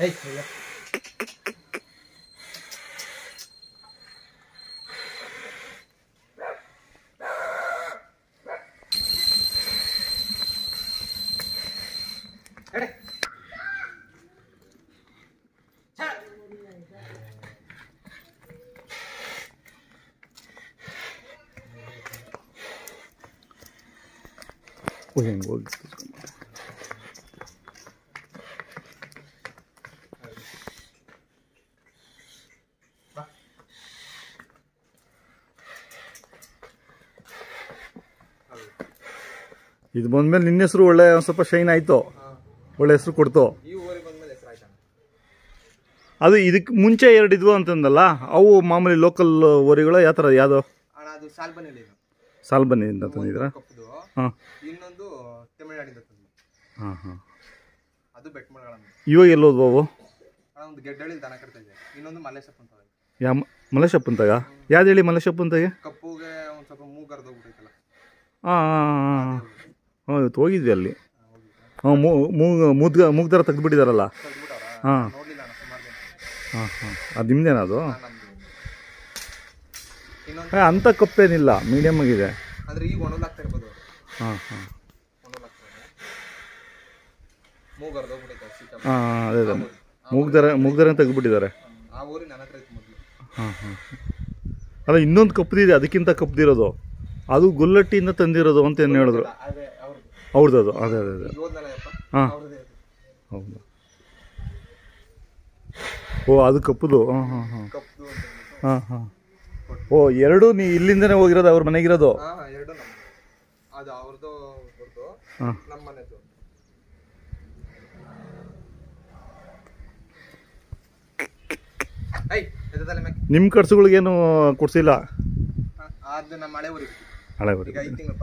Hey, hey. ಇದು ಬಂದ್ಮೇಲೆ ನಿನ್ನ ಹೆಸರು ಒಳ್ಳೆ ಸ್ವಲ್ಪ ಶೈನ್ ಆಯ್ತು, ಒಳ್ಳೆ ಹೆಸರು ಕೊಡ್ತು. ಅದು ಇದಕ್ಕೆ ಮುಂಚೆ ಎರಡು ಇದ್ವು ಅಂತಂದಲ್ಲ, ಅವು ಮಾಮೂಲಿ ಲೋಕಲ್ ಓರಿಗಳು ಯಾವ ಥರ? ಯಾವುದು? ಸಾಲ್ಬನಿಯಿಂದ ತಂದಿದ್ರ? ಹಾಂ, ಇನ್ನೊಂದು ತಮಿಳುನಾಡಿಂದ ತಂದಿದ್ದು. ಹಾಂ ಹಾಂ. ಅದು ಬೆಟ್ಮಳಗಳ. ಇವಾಗ ಎಲ್ಲೋದ್ವು ಅವು? ಒಂದು ಗೆಡ್ಡಳ್ಳಿ ದನ ಕಟ್ತಾ ಇದೆ. ಇನ್ನೊಂದು ಮಲ್ಲೇಶಪ್ಪ ಅಂತ. ಯಾ ಮಲ್ಲೇಶಪ್ಪಂತಾಗ? ಯಾವ್ದು ಹೇಳಿ ಮಲ್ಲೇಶಪ್ಪಂತಾಗೆ? ಕಪ್ಪುಗೆ ಒಂದು ಸ್ವಲ್ಪ ಮೂಗರ್ದೋಗ್ಬಿಟ್ಟೈತಲ್ಲ. ಹಾಂ ಹಾಂ ಹಾಂ ಹಾಂ, ಇವತ್ತು ಹೋಗಿದ್ವಿ ಅಲ್ಲಿ. ಹಾಂ, ಮೂಗ್ ಥರ ತೆಗೆದುಬಿಟ್ಟಿದಾರಲ್ಲ. ಹಾಂ ಹಾಂ ಹಾಂ, ಅದು ನಿಮ್ದೇನಾ ಅದು? ಅಂಥ ಕಪ್ಪೇನಿಲ್ಲ, ಮೀಡಿಯಮ್ ಆಗಿದೆ. ಅಂದರೆ ಈಗ ಒಣಲಾಗ್ತಾ ಇರ್ಬೋದು. ಹಾಂ ಹಾಂ ಹಾಂ, ಅದೇ ಅದೇ ಮೂಗ್ದರ ತೆಗೆದುಬಿಟ್ಟಿದ್ದಾರೆ. ಆ ಊರಿ ನನ್ನ ಹತ್ರ ಇತ್ತು ಮೊದಲು. ಹಾಂ ಹಾಂ. ಅಲ್ಲ, ಇನ್ನೊಂದು ಕಪ್ಪದಿದೆ ಅದಕ್ಕಿಂತ ಕಪ್ಪದಿರೋದು, ಅದು ಗುಲ್ಲಟ್ಟಿಯಿಂದ ತಂದಿರೋದು ಅಂತ ಏನು ಹೇಳಿದ್ರು. ಅವ್ರದ್ದು ಅದು? ಅದೇ ಅದೇ ಅದೇ. ಹಾಂ, ಹೌದು. ಓ, ಅದು ಕಪ್ಪುದು. ಹಾಂ ಹಾಂ ಹಾಂ ಹಾಂ ಹಾಂ. ಓ, ಎರಡು ನೀ ಇಲ್ಲಿಂದನೇ ಹೋಗಿರೋದು, ಅವ್ರ ಮನೆಗಿರೋದು? ಎರಡು ಅದು ಅವ್ರದ್ದು, ಹಾಂ, ನಮ್ಮ ಮನೆದು. ನಿಮ್ಮ ಖರ್ಚುಗಳಿಗೇನು ಕೊಡ್ಸಿಲ್ಲ? ಅದು ನಮ್ಮ ಹಳೆ ಊರಿಗೆ. ಹಳೆ ಊರಿಗೆ. ಈಗ 5 ತಿಂಗಳು